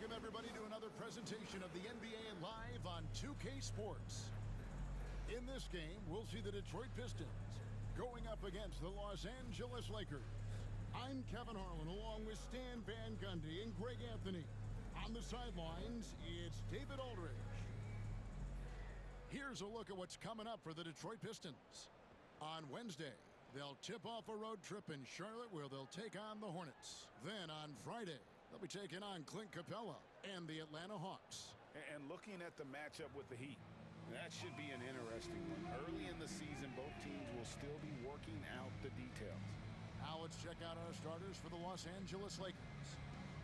Welcome, everybody, to another presentation of the NBA Live on 2K Sports. In this game, we'll see the Detroit Pistons going up against the Los Angeles Lakers. I'm Kevin Harlan, along with Stan Van Gundy and Greg Anthony. On the sidelines, it's David Aldridge. Here's a look at what's coming up for the Detroit Pistons. On Wednesday, they'll tip off a road trip in Charlotte where they'll take on the Hornets. Then on Friday, they'll be taking on Clint Capella and the Atlanta Hawks. And looking at the matchup with the Heat, that should be an interesting one. Early in the season, both teams will still be working out the details. Now let's check out our starters for the Los Angeles Lakers.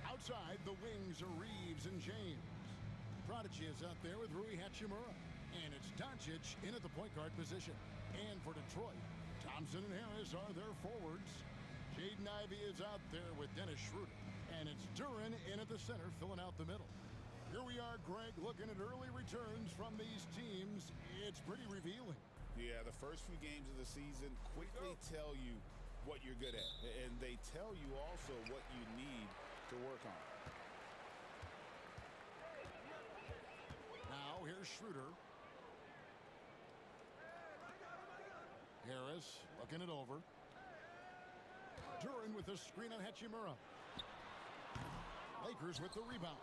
Outside, the wings are Reeves and James. Prodigy is out there with Rui Hachimura. And it's Doncic in at the point guard position. And for Detroit, Thompson and Harris are their forwards. Jaden Ivey is out there with Dennis Schroeder. And it's Duren in at the center, filling out the middle. Here we are, Greg, looking at early returns from these teams. It's pretty revealing. Yeah, the first few games of the season quickly tell you what you're good at. And they tell you also what you need to work on. Now, here's Schroeder. Harris looking it over. Duren with a screen on Hachimura. Lakers with the rebound.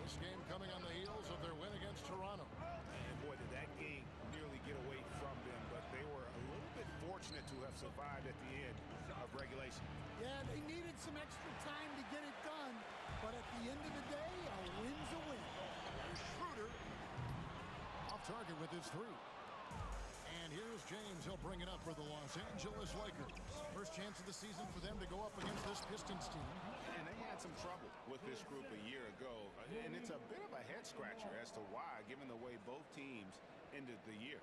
This game coming on the heels of their win against Toronto. And boy, did that game nearly get away from them, but they were a little bit fortunate to have survived at the end of regulation. Yeah, they needed some extra time to get it done, but at the end of the day, a win's a win. There's Schroeder. Off target with his three. And here's James. He'll bring it up for the Los Angeles Lakers. First chance of the season for them to go up against this Pistons team. And they had some trouble with this group a year ago. And it's a bit of a head-scratcher as to why, given the way both teams ended the year.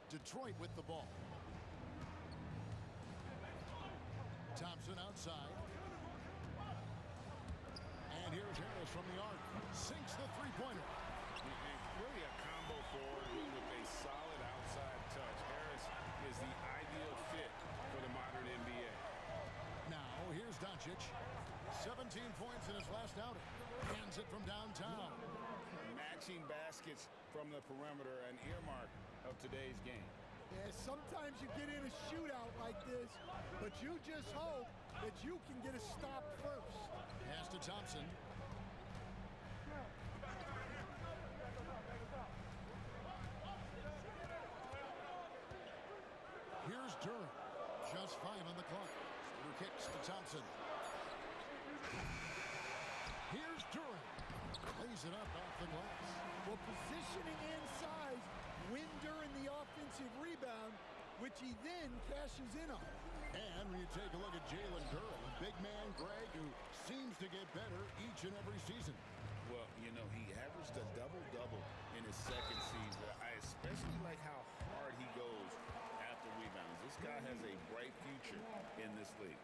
Detroit with the ball. Thompson outside. And here's Harris from the arc. Sinks the three-pointer. Really a combo forward with a solid outside touch. Harris is the ideal fit for the modern NBA. Now, here's Doncic. 17 points in his last outing. Hands it from downtown. Matching baskets from the perimeter, an earmark of today's game. Yeah, sometimes you get in a shootout like this, but you just hope that you can get a stop first. Pass to Thompson. Here's Duren. Just 5 on the clock. Schroeder kicks to Thompson. Here's Duren. Lays it up off the glass. Well, positioning and size win during the offensive rebound, which he then cashes in on. And when you take a look at Jalen Duren, a big man, Greg, who seems to get better each and every season. Well, you know, he averaged a double-double in his second season. I especially like how hard he goes after rebounds. This guy has a bright future in this league.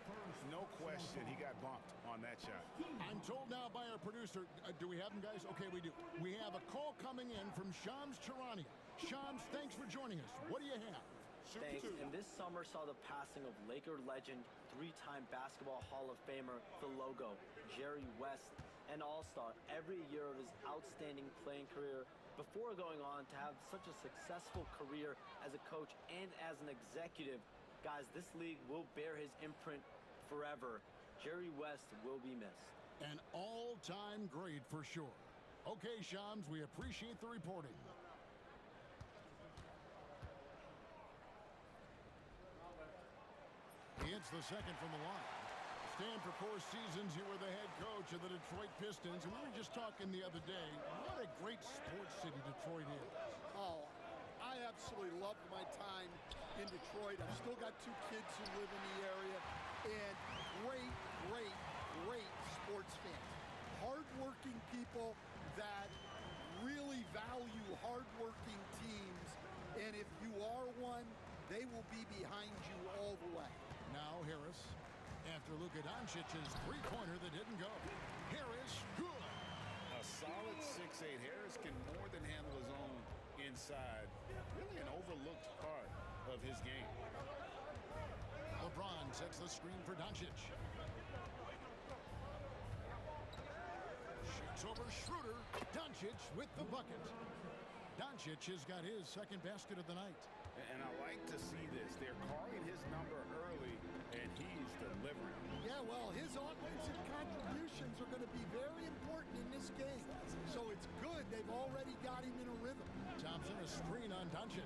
No question he got bumped on that shot. I'm told now by our producer, do we have him, guys? Okay, we do. We have a call coming in from Shams Charania. Shams, thanks for joining us. What do you have? Thanks. And this summer saw the passing of Laker legend, 3-time Basketball Hall of Famer, the logo, Jerry West, an all-star every year of his outstanding playing career before going on to have such a successful career as a coach and as an executive. Guys, this league will bear his imprint forever. Jerry West will be missed. An all-time great for sure. Okay, Shams, we appreciate the reporting. He hits the second from the line. Stan, for 4 seasons, you were the head coach of the Detroit Pistons, and we were just talking the other day, what a great sports city Detroit is. Oh, I absolutely loved my time in Detroit. I've still got 2 kids who live in the area, and great sports fans. Hard-working people that really value hard-working teams, and if you are one, they will be behind you all the way. Now Harris, after Luka Doncic's three-pointer that didn't go. Harris, good. A solid 6'8". Harris can more than handle his own inside. Really an overlooked part of his game. LeBron sets the screen for Doncic. Shoots over Schroeder. Doncic with the bucket. Doncic has got his second basket of the night. And I like to see this. They're calling his number early, and he's delivering. Yeah, well, his offensive contributions are going to be very important in this game. So it's good they've already got him in a rhythm. Thompson, a screen on Doncic.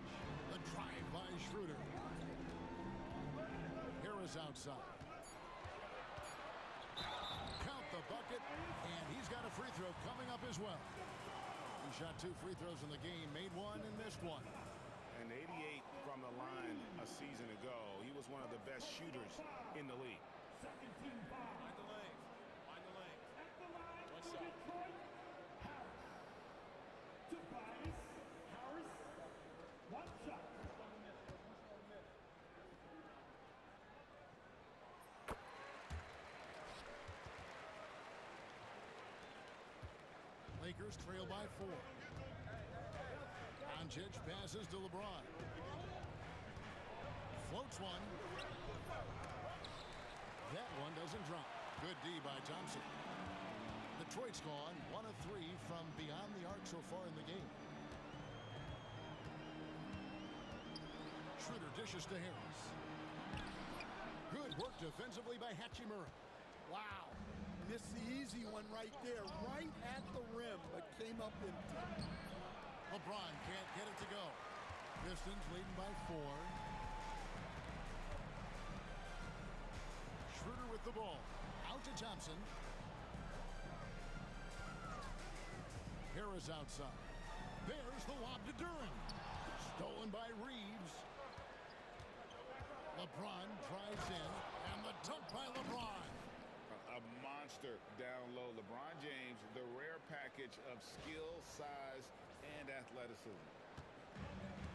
The drive by Schroeder. Harris outside. Count the bucket, and he's got a free throw coming up as well. He shot 2 free throws in the game, made one and missed one. And 88 from the line a season ago. He was one of the best shooters in the league. Second team foul. Mind the lane. Mind the lane. One shot. Tobias Harris. One shot. Lakers trail by 4. Doncic passes to LeBron. Floats one. That one doesn't drop. Good D by Thompson. Detroit's gone 1 of 3 from beyond the arc so far in the game. Schroeder dishes to Harris. Good work defensively by Hachimura. Wow. Missed the easy one right there, right at the rim, but came up empty. LeBron can't get it to go. Pistons leading by 4. Schroeder with the ball. Out to Thompson. Harris outside. There's the lob to Duren. Stolen by Reeves. LeBron drives in, and the dunk by LeBron. A monster down low. LeBron James, the rare package of skill, size, and athleticism.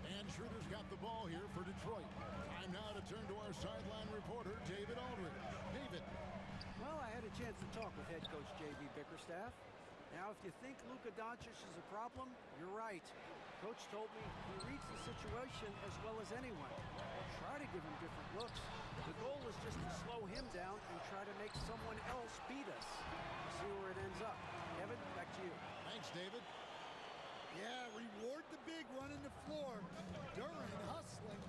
And Schroeder's got the ball here for Detroit. Time now to turn to our sideline reporter, David Aldridge. David. Well, I had a chance to talk with head coach J.B. Bickerstaff. Now, if you think Luka Doncic is a problem, you're right. Coach told me he reads the situation as well as anyone. We'll try to give him different looks. The goal is just to slow him down and try to make someone else beat us. We'll see where it ends up. Kevin, back to you. Thanks, David. Yeah, reward the big running the floor. Duren hustling.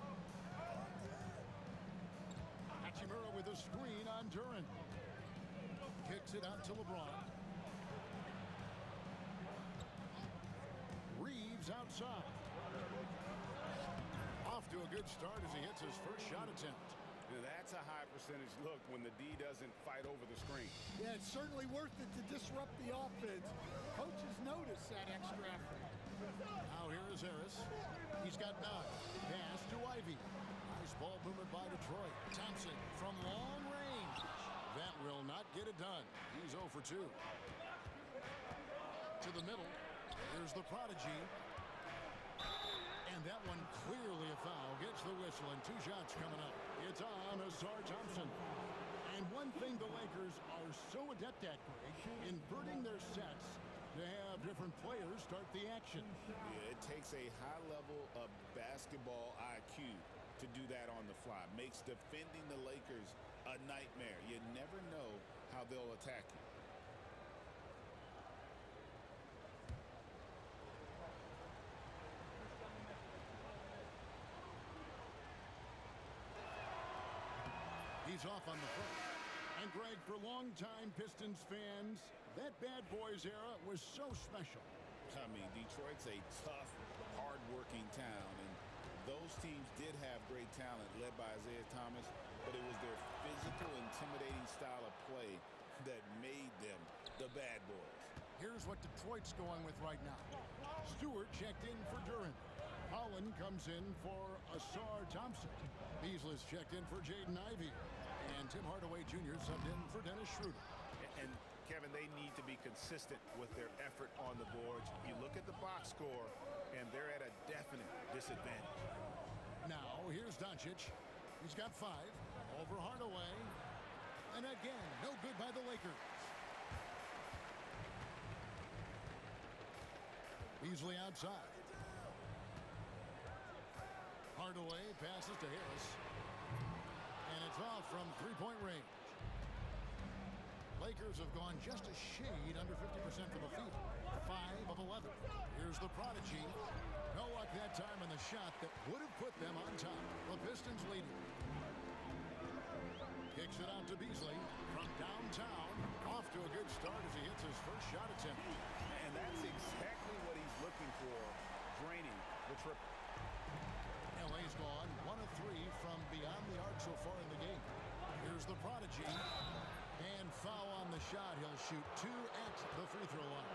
Hachimura with a screen on Duren. Kicks it out to LeBron. Reeves outside. Off to a good start as he hits his first shot attempt. That's a high percentage look when the D doesn't fight over the screen. Yeah, it's certainly worth it to disrupt the offense. Coaches notice that extra effort. Now here is Harris. He's got 9. Pass to Ivy. Nice ball movement by Detroit. Thompson from long range. That will not get it done. He's 0 for 2. To the middle. Here's the prodigy. And that one clearly a foul. Gets the whistle and 2 shots coming up. It's on Ausar Thompson. And one thing the Lakers are so adept at, Greg, inverting their sets to have different players start the action. Yeah, it takes a high level of basketball IQ to do that on the fly. Makes defending the Lakers a nightmare. You never know how they'll attack you. He's off on the foot. And Greg, for longtime Pistons fans, that bad boys era was so special. I mean, Detroit's a tough, hard-working town, and those teams did have great talent led by Isaiah Thomas, but it was their physical, intimidating style of play that made them the bad boys. Here's what Detroit's going with right now. Stewart checked in for Duren. Holland comes in for Ausar Thompson. Beasley's checked in for Jaden Ivey. And Tim Hardaway Jr. subbed in for Dennis Schroeder. And Kevin, they need to be consistent with their effort on the boards. You look at the box score, and they're at a definite disadvantage. Now, here's Doncic. He's got 5 over Hardaway. And again, no good by the Lakers. Beasley outside. Hardaway passes to Harris. And it's off from three-point range. Lakers have gone just a shade under 50% from the field. 5 of 11. Here's the prodigy. No luck that time on the shot that would have put them on top. The Pistons leading. Kicks it out to Beasley from downtown. Off to a good start as he hits his first shot attempt. And that's exactly what he's looking for, draining the triple. LA's gone 1 of 3 from beyond the arc so far in the game. Here's the prodigy. And foul on the shot. He'll shoot 2 at the free throw line.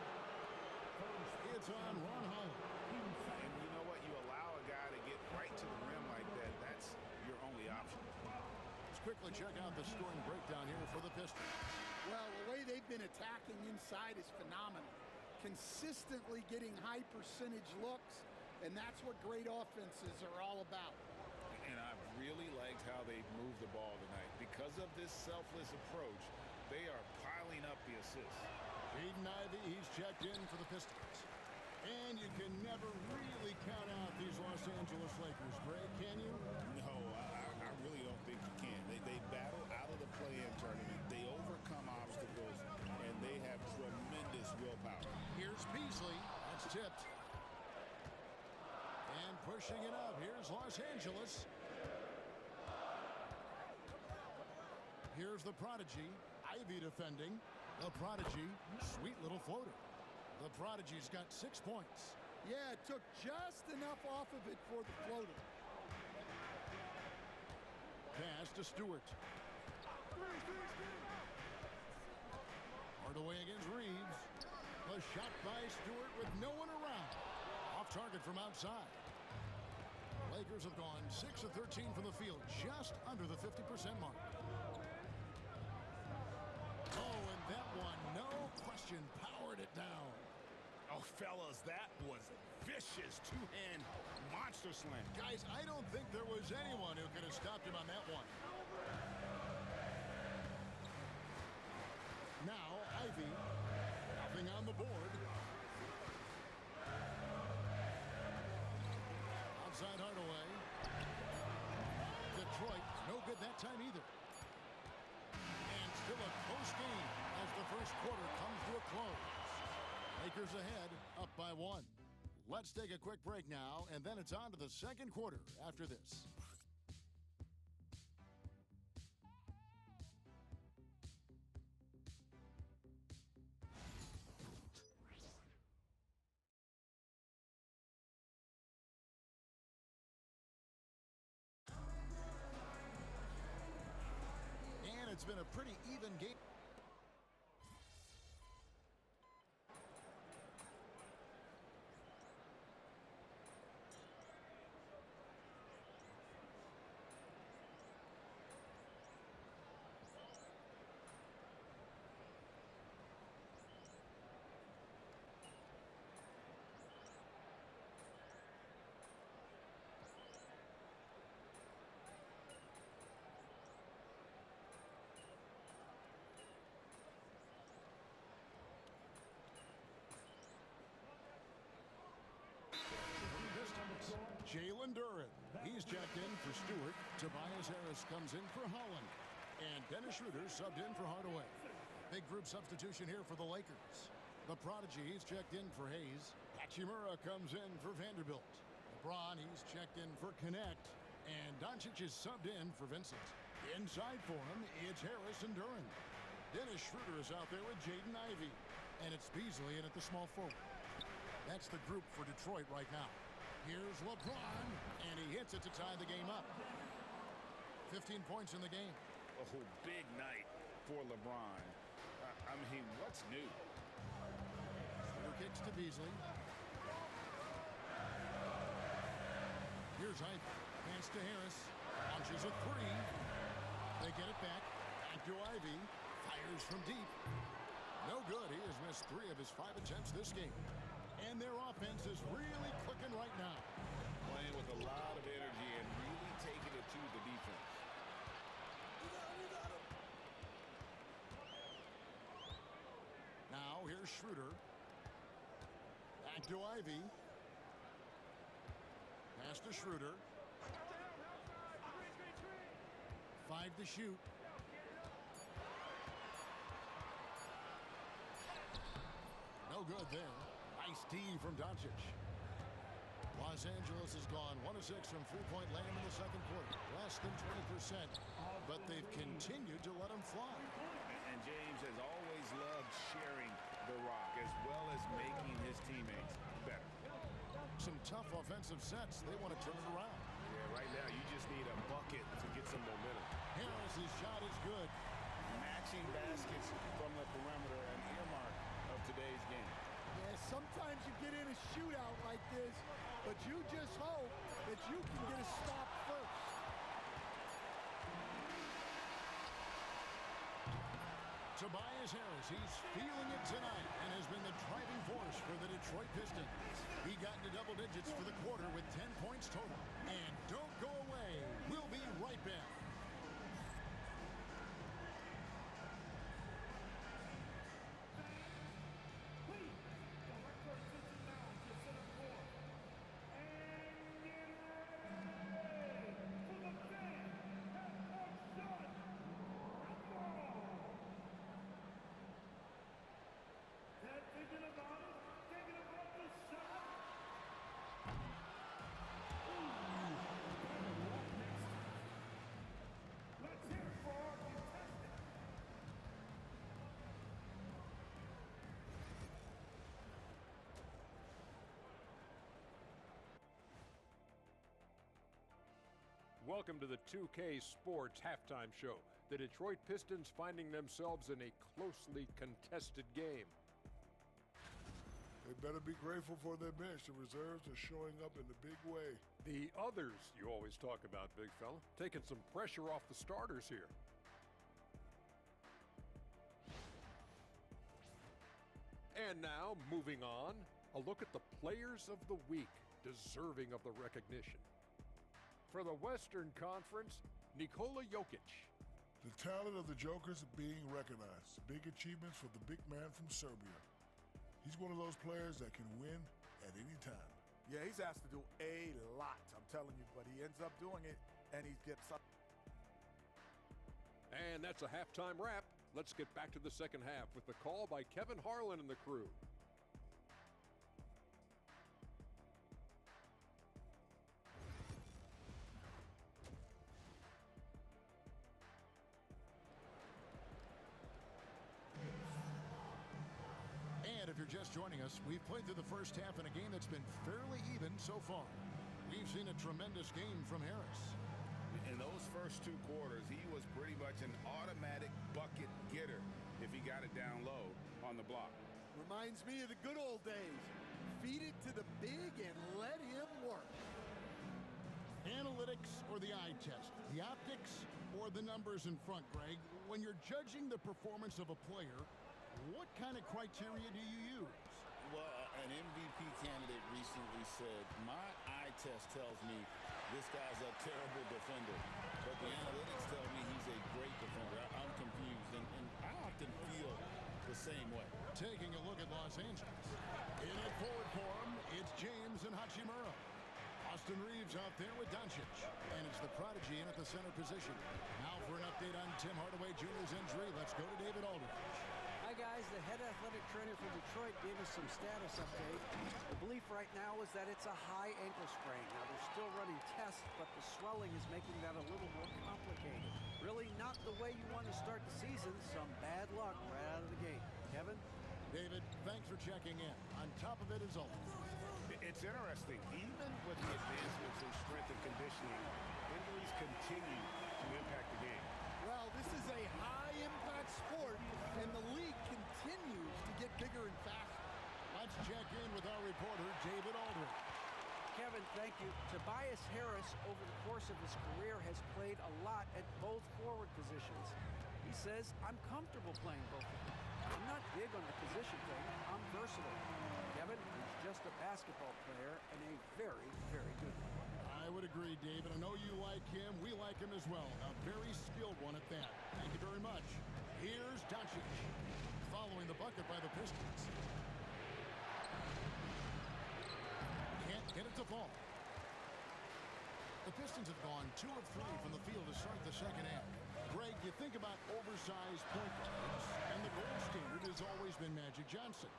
It's on Ron Holland. And you know what? You allow a guy to get right to the rim like that. That's your only option. Let's quickly check out the scoring breakdown here for the Pistons. Well, the way they've been attacking inside is phenomenal. Consistently getting high percentage looks, and that's what great offenses are all about. And I've really liked how they've moved the ball tonight. Because of this selfless approach, they are piling up the assists. Jaden Ivey, he's checked in for the Pistons. And you can never really count out these Los Angeles Lakers, Greg, can you? No, I really don't think you can. They battle out of the play-in tournament. They overcome obstacles, and they have tremendous willpower. Here's Beasley. That's tipped. And pushing it up. Here's Los Angeles. Here's the prodigy. Ivy defending. The prodigy. Sweet little floater. The prodigy's got 6 points. Yeah, it took just enough off of it for the floater. Pass to Stewart. Hardaway against Reeves. A shot by Stewart with no one around. Off target from outside. Lakers have gone 6 of 13 from the field, just under the 50% mark. Oh, and that one, no question, powered it down. Oh, fellas, that was a vicious two-hand monster slam. Guys, I don't think there was anyone who could have stopped him on that one. Now, Ivy, nothing on the board. Outside Hardaway. Detroit, no good that time either. And still a close game as the first quarter comes to a close. Lakers ahead, up by 1. Let's take a quick break now, and then it's on to the second quarter after this. And it's been a pretty even game. Jalen Duren, he's checked in for Stewart. Tobias Harris comes in for Holland. And Dennis Schroeder subbed in for Hardaway. Big group substitution here for the Lakers. The prodigy, he's checked in for Hayes. Hachimura comes in for Vanderbilt. LeBron, he's checked in for Connect. And Doncic is subbed in for Vincent. Inside for him, it's Harris and Duren. Dennis Schroeder is out there with Jaden Ivey. And it's Beasley in at the small forward. That's the group for Detroit right now. Here's LeBron, and he hits it to tie the game up. 15 points in the game. Oh, big night for LeBron. I mean, what's new? Schroeder kicks to Beasley. Here's Ivey. Pass to Harris. Launches a 3. They get it back. Back to Ivey. Fires from deep. No good. He has missed 3 of his 5 attempts this game. And their offense is really clicking right now. Playing with a lot of energy and really taking it to the defense. Now here's Schroeder. Back to Ivey. Pass to Schroeder. 5 to shoot. No good there. Nice D from Doncic. Los Angeles has gone 1 of 6 from three-point land in the second quarter. Less than 20%, but they've continued to let them fly. And James has always loved sharing the rock as well as making his teammates better. Some tough offensive sets. They want to turn it around. Yeah, right now you just need a bucket to get some momentum. Harris's shot is good. Matching baskets from the perimeter, an earmark of today's game. Yeah, sometimes you get in a shootout like this, but you just hope that you can get a stop first. Tobias Harris, he's feeling it tonight and has been the driving force for the Detroit Pistons. He got into double digits for the quarter with 10 points total. And don't go away. We'll be right back. Welcome to the 2K Sports Halftime Show. The Detroit Pistons finding themselves in a closely contested game. They better be grateful for their bench. The reserves are showing up in a big way. The others you always talk about, big fella, taking some pressure off the starters here. And now, moving on, a look at the players of the week deserving of the recognition. For the Western Conference, Nikola Jokic. The talent of the Jokers being recognized. Big achievements for the big man from Serbia. He's one of those players that can win at any time. Yeah, he's asked to do a lot, I'm telling you, but he ends up doing it, and he gets up. And that's a halftime wrap. Let's get back to the second half with the call by Kevin Harlan and the crew. And if you're just joining us, we've played through the first half in a game that's been fairly even so far. We've seen a tremendous game from Harris. In those first two quarters, he was pretty much an automatic bucket getter if he got it down low on the block. Reminds me of the good old days. Feed it to the big and let him work. Analytics or the eye test? The optics or the numbers in front, Greg? When you're judging the performance of a player, what kind of criteria do you use? Well, an MVP candidate recently said, my eye test tells me this guy's a terrible defender, but the analytics tell me he's a great defender. I'm confused, and I often feel the same way. Taking a look at Los Angeles. In at forward for him, it's James and Hachimura. Austin Reeves out there with Doncic. And it's the prodigy in at the center position. Now for an update on Tim Hardaway Jr.'s injury, let's go to David Aldridge. Hi, guys. The head athletic trainer for Detroit gave us some status update. The belief right now is that it's a high ankle sprain. Now, they're still running tests, but the swelling is making that a little more complicated. Really not the way you want to start the season. Some bad luck right out of the gate. Kevin? David, thanks for checking in. On top of it is always. It's interesting. Even with the advancements in strength and conditioning, injuries continue to impact the game. Well, this is a high-impact sport, and the league continues to get bigger and faster. Let's check in with our reporter, David Aldridge. Kevin, thank you. Tobias Harris, over the course of his career, has played a lot at both forward positions. He says, I'm comfortable playing both of them. I'm not big on the position thing. I'm versatile. Kevin, he's just a basketball player and a very, very good one. I would agree, David. I know you like him. We like him as well. A very skilled one at that. Thank you very much. Here's Doncic, following the bucket by the Pistons. Can't get it to fall. The Pistons have gone 2 of 3 from the field to start the second half. Greg, you think about oversized point guards, and the gold standard has always been Magic Johnson.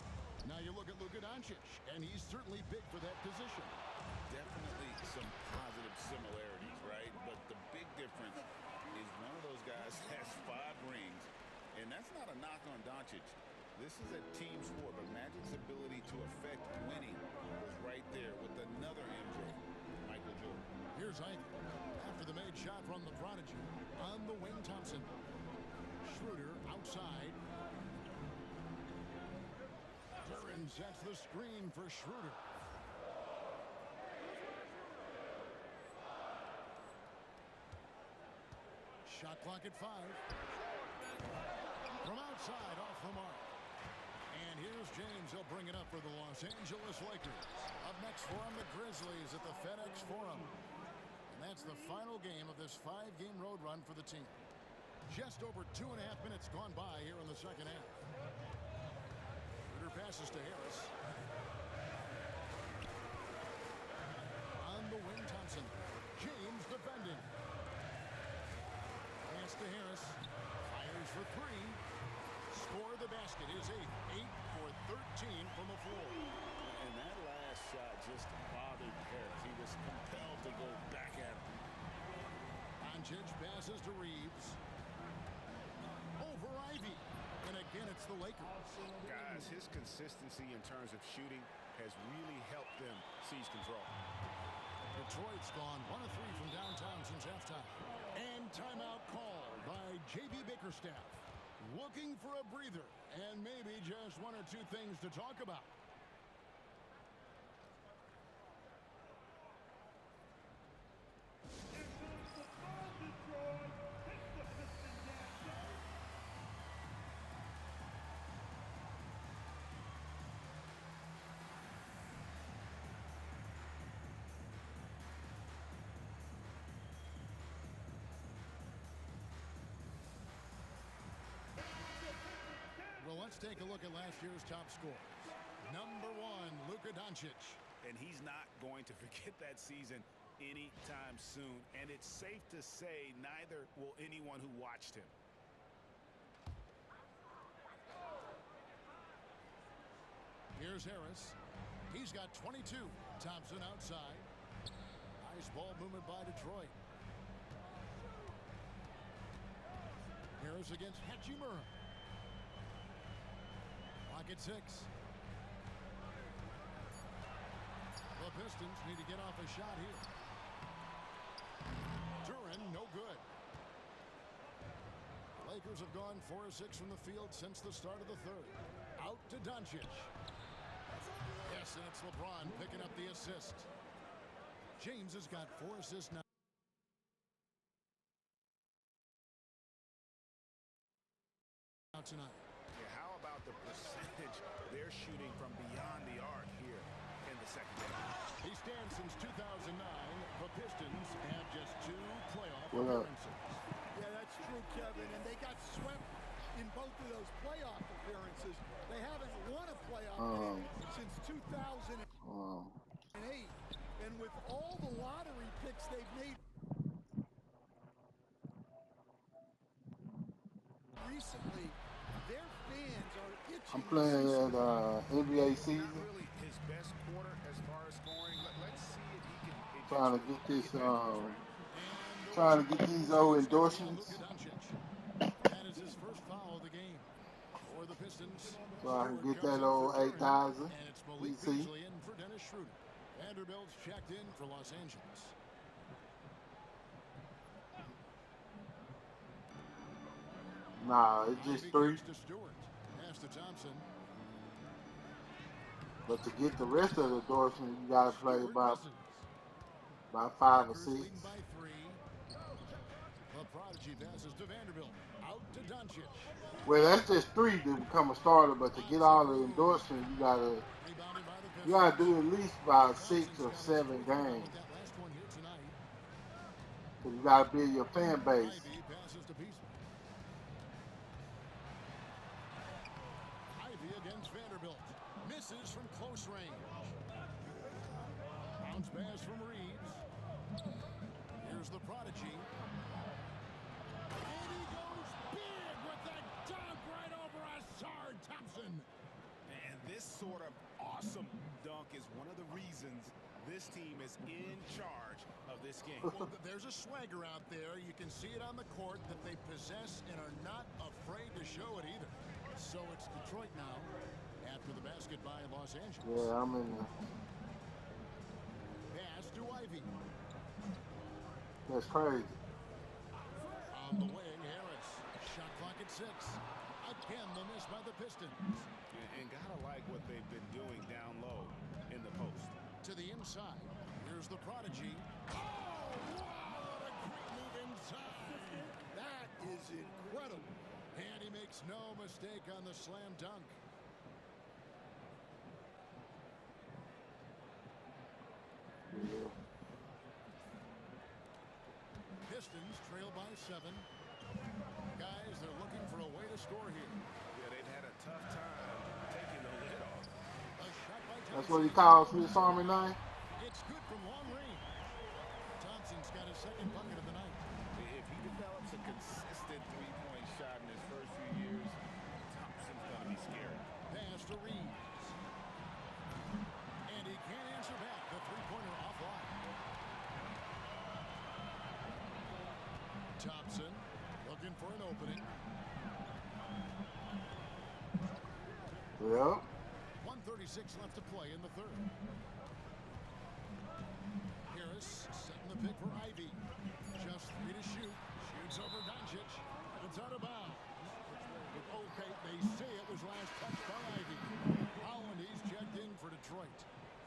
Now you look at Luka Doncic, and he's certainly big for that position. Definitely some positive similarities, right? But the big difference is one of those guys has 5 rings, and that's not a knock on Doncic. This is a team sport, but Magic's ability to affect winning was right there with another MJ, Michael Jordan. Here's Ivy. After the made shot from the Prodigy. On the wing, Thompson. Schroeder outside. Duran sets the screen for Schroeder. Shot clock at 5. From outside, off the mark. And here's James. He'll bring it up for the Los Angeles Lakers. Up next for him, the Grizzlies at the FedEx Forum. And that's the final game of this 5-game road run for the team. Just over 2.5 minutes gone by here in the second half. Schroeder passes to Harris. On the wing, Thompson. James defending. Pass to Harris. Fires for 3. Score the basket. His 8th. 8 for 13 from the floor. And that last shot just bothered Harris. He was compelled to go back at him. Doncic passes to Reeves. Over Ivy. And again, it's the Lakers. Guys, his consistency in terms of shooting has really helped them seize control. Detroit's gone 1 of 3 from downtown since halftime. And timeout called by J.B. Bickerstaff. Looking for a breather and maybe just 1 or 2 things to talk about. Well, let's take a look at last year's top scorers. Number 1, Luka Doncic. And he's not going to forget that season anytime soon. And it's safe to say neither will anyone who watched him. Here's Harris. He's got 22. Thompson outside. Nice ball movement by Detroit. Harris against Hachimura. Clock at 6. The Pistons need to get off a shot here. Duran, no good. The Lakers have gone 4 of 6 from the field since the start of the third. Out to Doncic. Yes, and it's LeBron picking up the assist. James has got 4 assists now. Tonight. Yeah, how about the percentage they're shooting from beyond the arc here in the second half? He stands since 2009. The Pistons have just 2 playoff appearances. Yeah, that's true, Kevin. And they got swept in both of those playoff appearances. They haven't won a playoff game since 2008. And with all the lottery picks they've made recently, their fans are itching. I'm playing at NBA season. Not really his best quarter as far as scoring. Let's see if he can Trying to get this, trying to get these old endorsements. That is his first foul of the game for the Pistons. So I can get that old 8,000 And it's Malik DC. Beasley in for Dennis Schroeder. Vanderbilt's checked in for Los Angeles. Nah, it's just 3. To Stewart. Pass to Thompson. But to get the rest of the endorsement, you gotta play Stewart about misses. 5 or Lakers 6. lead by 3. The Prodigy passes to Vanderbilt. Out to Doncic. Well, that's just 3 to become a starter, but to get all the endorsement, you gotta do at least about 6 or 7 games. That last one here tonight. Cause you gotta build your fan base. Ivy passes to Beasley. Ivy against Vanderbilt. Misses from close range. Bounce pass from Reeves. Here's the prodigy. And he goes big with that dunk right over Asar Thompson. And this sort of awesome dunk is one of the reasons this team is in charge of this game. Well, there's a swagger out there. You can see it on the court that they possess and are not afraid to show it either. So it's Detroit now after the basket by Los Angeles. Yeah, I'm in there. Pass to Ivy. That's crazy. On the wing, Harris. Shot clock at 6. Again, the miss by the Pistons. And gotta like what they've been doing down low in the post. To the inside. Here's the prodigy. Oh, wow, what a great move inside. That is incredible. And he makes no mistake on the slam dunk. Yeah. Pistons trail by 7. Guys, they're looking for a way to score here. Yeah, they've had a tough time taking the lid off. A shot by Thompson. That's what he calls Swiss Army knife. It's good from long range. Thompson's got his second bucket of the night. If he develops a consistent three-point shot in his first few years, Thompson's going to be scary. Pass to Reeves. And he can't answer back. The three-pointer offline. Thompson looking for an opening. Yep. 1:36 left to play in the third. Harris setting the pick for Ivy. Just 3 to shoot. Shoots over Doncic. It's out of bounds. Okay, they say it was last touched by Ivy. Holland, he's checked in for Detroit.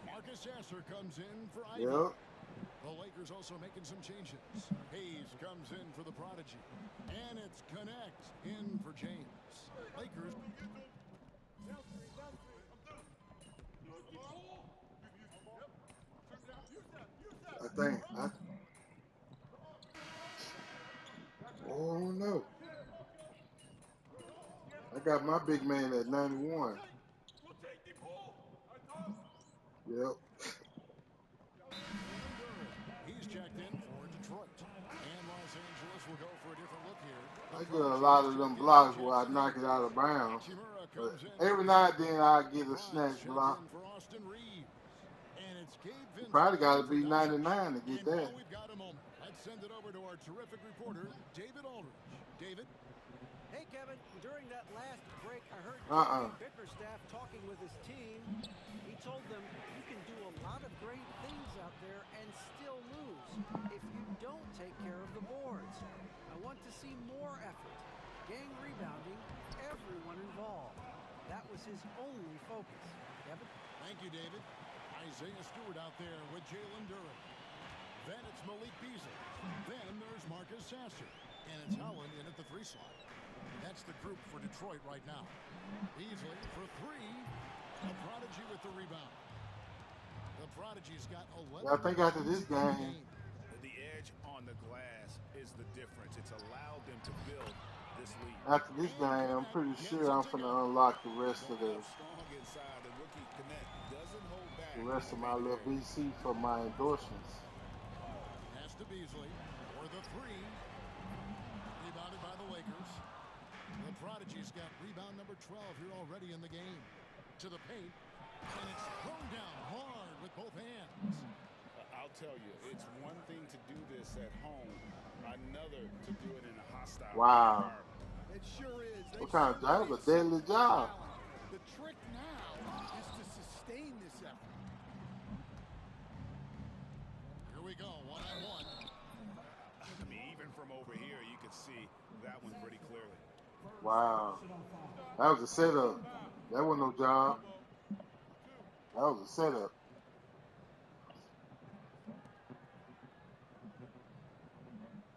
Marcus Sasser comes in for Ivy. Yep. The Lakers also making some changes. Hayes comes in for the prodigy. And it's Connect in for James. Lakers. Oh no. I got my big man at 91. Yep. He's checked in for Detroit. And Los Angeles will go for a different look here. I get a lot of them blocks where I knock it out of bounds. But every now and then I get a snatch block. You probably got to be 99 to get that. We've got a moment. Let's send it over to our terrific reporter, David Aldridge. David? Hey, Kevin, during that last break, I heard Bickerstaff talking with his team. He told them you can do a lot of great things out there and still lose if you don't take care of the boards. I want to see more effort, gang rebounding, everyone involved. That was his only focus. Kevin? Thank you, David. Isaiah Stewart out there with Jalen Duren. Then it's Malik Beasley. Then there's Marcus Sasser. And it's Holland in at the 3 slot. That's the group for Detroit right now. Beasley for 3. The prodigy with the rebound. The prodigy's got 11. I think after this game, The edge on the glass is the difference. It's allowed them to build this lead. after this game, I'm pretty sure I'm going to unlock the rest of Strong inside. The rookie Connect doesn't hold back. my little VC for my endorsements. Pass to Beasley for the 3. Rebounded by the Lakers. The prodigy's got rebound number 12 here already in the game. To the paint. And it's thrown down hard with both hands. I'll tell you, it's one thing to do this at home, another to do it in a hostile Wow. environment. It sure is. What kind of job? A deadly job. The trick now is to sustain this effort. Here we go, one-on-one. I mean, even from over here, you could see that one pretty clearly. Wow. That was a setup. That wasn't no job. That was a setup.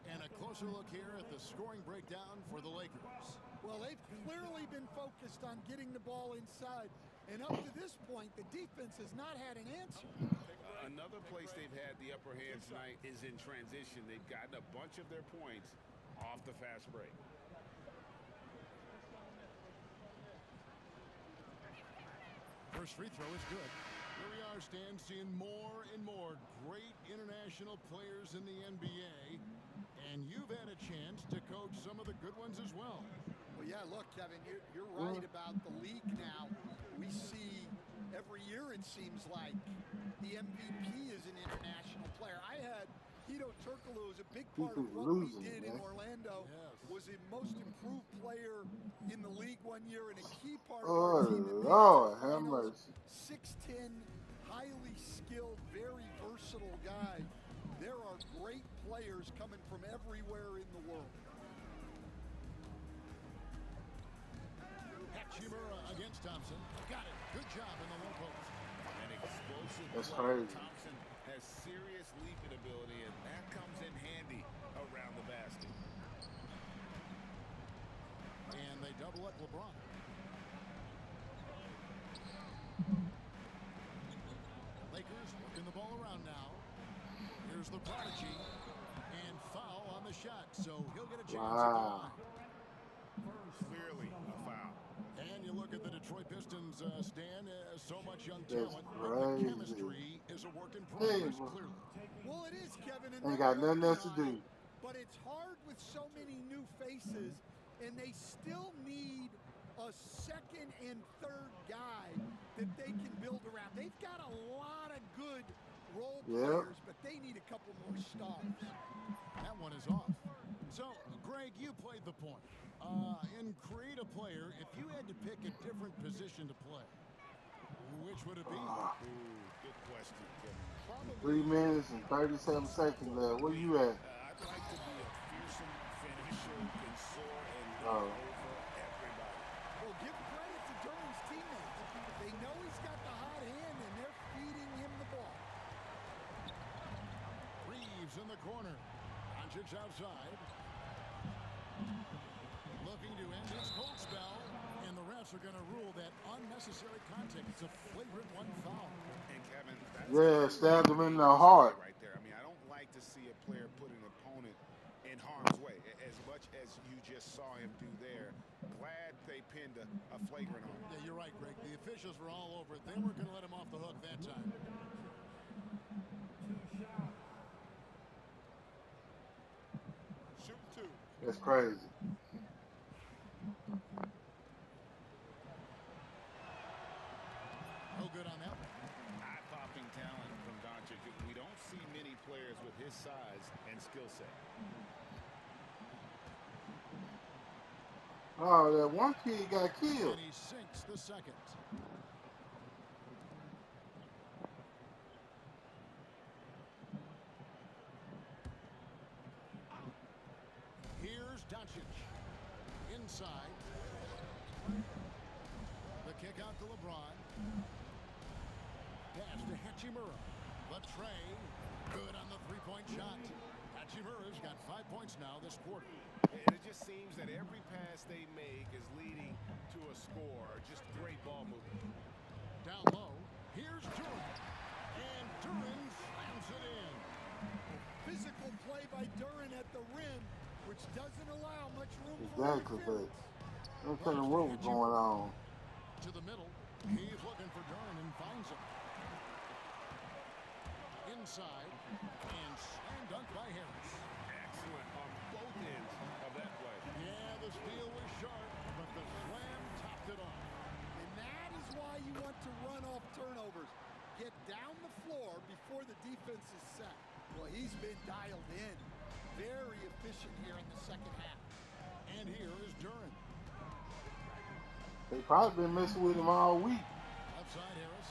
And a closer look here at the scoring breakdown for the Lakers. Well, they've clearly been focused on getting the ball inside. And up to this point, the defense has not had an answer. Another place they've had the upper hand tonight is in transition. They've gotten a bunch of their points off the fast break. First free throw is good. Here we are are, Stan, seeing more and more great international players in the NBA, and you've had a chance to coach some of the good ones as well. Well, yeah, look, Kevin, you're right about the league now. We see every year, it seems like, the MVP is an international player. I had Hedo Turkoglu as a big part of what we did in Orlando. Was a most improved player in the league one year and a key part of our team that made Lord, it to have finals. mercy. 6'10", highly skilled, very versatile guy. There are great players coming from everywhere in the world. Hachimura against Thompson. Got it. Good job in the low post. An explosive That's player. crazy. Thompson has serious leaping ability, and that comes in handy around the basket. And they double up LeBron. Lakers working the ball around now. Here's the prodigy. And foul on the shot, so he'll get a chance at the line. Clearly a foul. And you look at the Detroit Pistons, Stan, so much young That's talent. But crazy. the chemistry is a work in progress, clearly. Well, it is, Kevin. And Ain't they're got nothing else to working on do. it, but it's hard with so many new faces, and they still need a second and third guy that they can build around. They've got a lot of good role players, but they need a couple more stars. That one is off. So, Greg, you played the point. In Create a Player, if you had to pick a different position to play, which would it be? Good question, Kevin. 3 Probably, minutes and 37 seconds left. Where you at? I'd like to be a fearsome finisher who can soar and leap over everybody. Well, give credit to Duran's teammates. They know he's got the hot hand, and they're feeding him the ball. Reeves in the corner. Doncic outside. Looking to end his cold spell. And the refs are going to rule that unnecessary contact. It's a flagrant one foul. And Kevin, that's Stabbed him in the heart. right there. I mean, I don't like to see a player put an opponent in harm's way as much as you just saw him do there. Glad they pinned a flagrant on him. Yeah, you're right, Greg. The officials were all over it. They weren't going to let him off the hook that time. Shoot two. That's crazy. No good on that one. Eye-popping talent from Doncic. We don't see many players with his size and skill set. Oh, that one kid got killed. And he sinks the second. Here's Doncic. Inside. The kick out to LeBron. Pass to Hachimura. The tray. Good on the three-point shot. Hachimura's got 5 points now this quarter. And it just seems that every pass they make is leading to a score. Just great ball movement. Down low. Here's Duran. And Duran slams it in. Physical play by Duran at the rim, which doesn't allow much room Exactly, for but interference. I'm telling you what was going on. To the middle. He's looking for Duran and finds him. Inside. And slam dunk by Harris. Excellent on both ends of that play. Yeah, the steal was sharp, but the slam topped it off. And that is why you want to run off turnovers. Get down the floor before the defense is set. Well, he's been dialed in. Very efficient here in the second half. And here is Duran. They probably been messing with him all week. Outside Harris.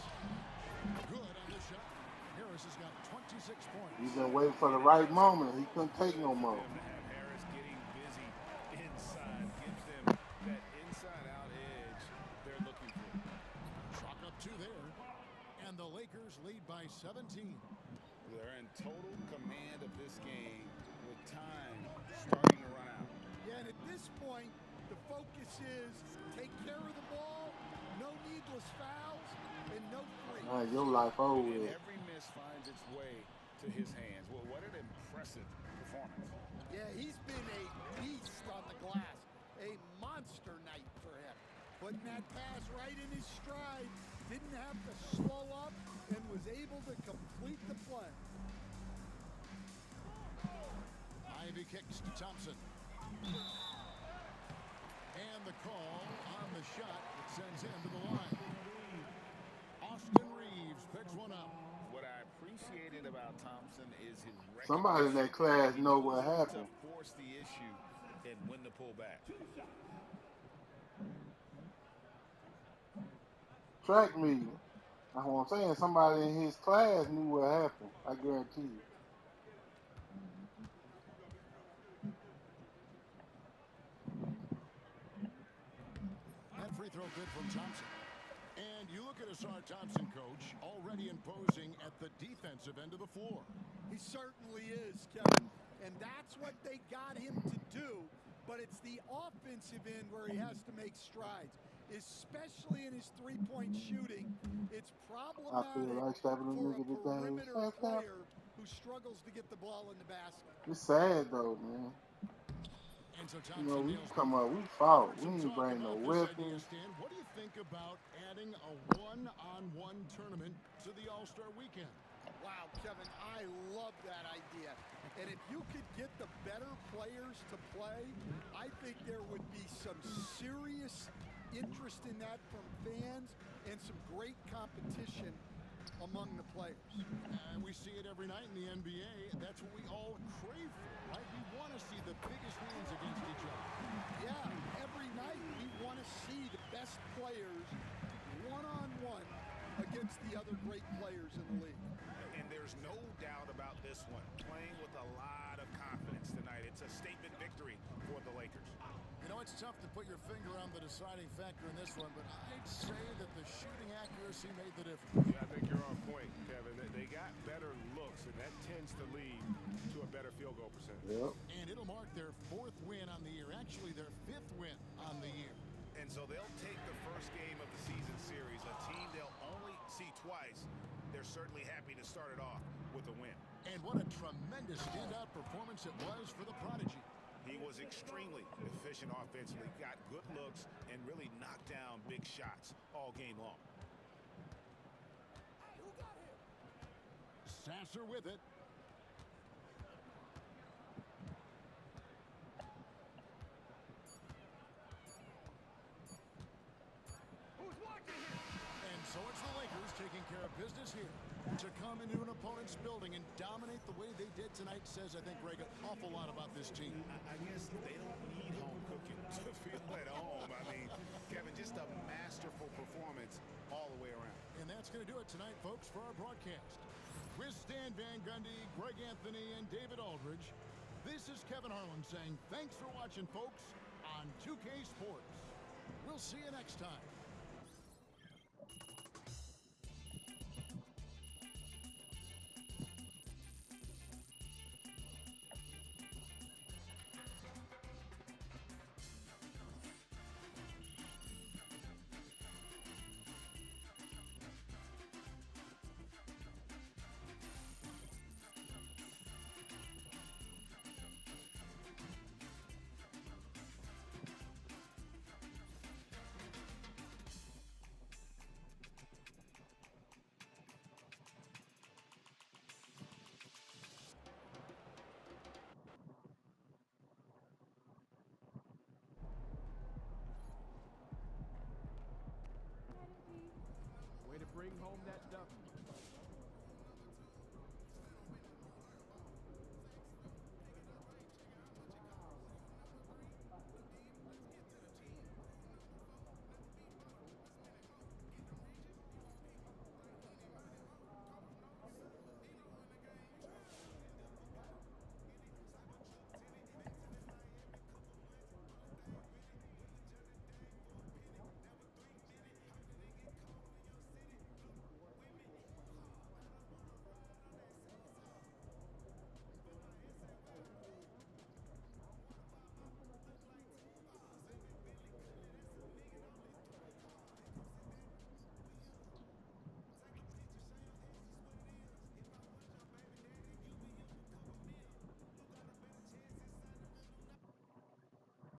Good on the shot. Harris has got 26 points. He's been waiting for the right moment. He couldn't take no more. To have Harris getting busy inside gives them that inside-out edge they're looking for. Chalk up two there. And the Lakers lead by 17. They're in total command of this game with time starting to run out. Yeah, and at this point, the focus is take care of the ball, no needless fouls, and no free. Your life over And with. every miss finds its way to his hands. Well, what an impressive performance. Yeah, he's been a beast on the glass. A monster night for him. Putting that pass right in his stride to didn't have to slow up and was able to complete the play. Ivy kicks to Thompson. And the call on the shot that sends him to the line. Austin Reeves picks one up. What I appreciated about Thompson is his recognition. Somebody in that class know what happened. To force the issue and win the pullback. Track meeting. That's what I'm saying. Somebody in his class knew what happened. I guarantee you. That free throw good from Thompson. And you look at Asar Thompson, coach, already imposing at the defensive end of the floor. He certainly is, Kevin. And that's what they got him to do. But it's the offensive end where he has to make strides, especially in his three-point shooting. It's problematic for a perimeter player who struggles to get the ball in the basket. It's sad, though, man. And so you know, we come up, we fought. We didn't bring no weapons. What do you think about adding a one-on-one tournament to the All-Star weekend? Wow, Kevin, I love that idea. And if you could get the better players to play, I think there would be some serious interest in that from fans and some great competition among the players. We see it every night in the NBA, and that's what we all crave for, right? We want to see the biggest wins against each other. Yeah, every night we want to see the best players one-on-one against the other great players in the league. And there's no doubt about this one. Playing with a lot of confidence tonight. It's a statement victory for the Lakers. You know, it's tough to put your finger on the deciding factor in this one, but I'd say that the shooting accuracy made the difference. Yeah, I think you're on point, Kevin. They got better looks, and that tends to lead to a better field goal percentage. Yep. And it'll mark their 4th win on the year, actually their 5th win on the year. And so they'll take the first game of the season series, a team they'll only see twice. They're certainly happy to start it off with a win. And what a tremendous standout performance it was for the Prodigy. He was extremely efficient offensively, got good looks, and really knocked down big shots all game long. Sasser with it. And so it's the Lakers taking care of business here. To come into an opponent's building and dominate the way they did tonight says, I think, Greg, an awful lot about this team. I guess they don't need home cooking to feel at home. I mean, Kevin, just a masterful performance all the way around. And that's going to do it tonight, folks, for our broadcast. With Stan Van Gundy, Greg Anthony, and David Aldridge, this is Kevin Harlan saying thanks for watching, folks, on 2K Sports. We'll see you next time.